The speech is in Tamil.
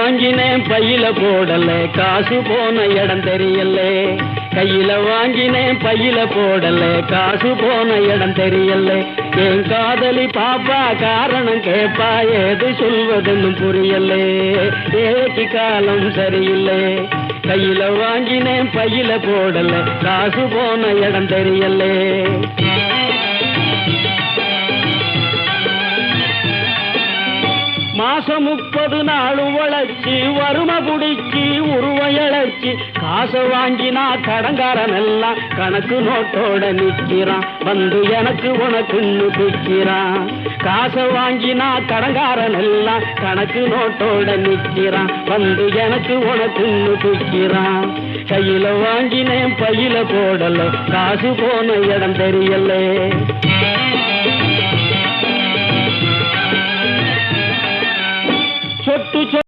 வாங்கினேன் பையில போடல, காசு போன இடம் தெரியல. கையில வாங்கினேன் பையில போடல, காசு போன இடம் தெரியல. என் காதலி பாப்பா காரணம் கேப்பா, ஏது சொல்வதுன்னு புரியல. ஏக்கு காலம் சரியில்லை. கையில வாங்கினேன் பையில போடல, காசு போன இடம் தெரியல. மாசம் 30 நாள் உழைச்சி வறுமை புடிச்சி உருவையழைச்சி காசை வாங்கினா கடங்காரன் எல்லாம் கணக்கு நோட்டோட நிற்கிறான். வந்து எனக்கு உனக்குன்னு பிக்கிறான். காசை வாங்கினா கடங்காரன் எல்லாம் கணக்கு நோட்டோட நிற்கிறான். வந்து எனக்கு உனக்குன்னு பிக்கிறான். கையில வாங்கினேன் பையில போடல, காசு போன இடம் தெரியல. சொட்டு